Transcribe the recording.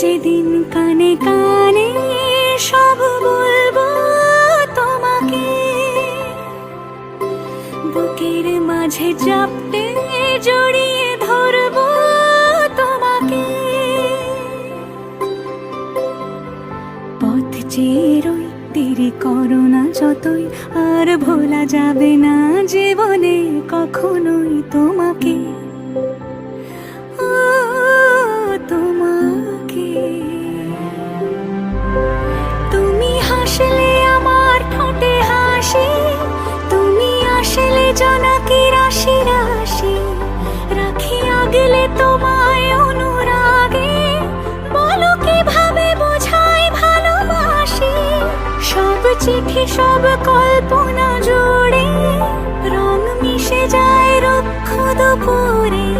যেদিন কানে কানে সব বলবো তোমাকে, বুকের মাঝে চাপতে জড়িয়ে ধরবো তোমাকে। পথ চেয়ে রই, দেরি করো না যতই, আর ভোলা যাবে না জীবনে কখনোই তোমাকে, ও তোমাকে। তুমি হাসলে আমার ঠোঁটে হাসি, তুমি আসলে জোনাকি রাশি রাশি, রাখি আগলে তোমায় অনুরাগে, বলো কিভাবে বোঝাই ভালোবাসি। সব চিঠি সব কল্পনা জুড়ে রং মিশে যায় রুক্ষ দুপুরে,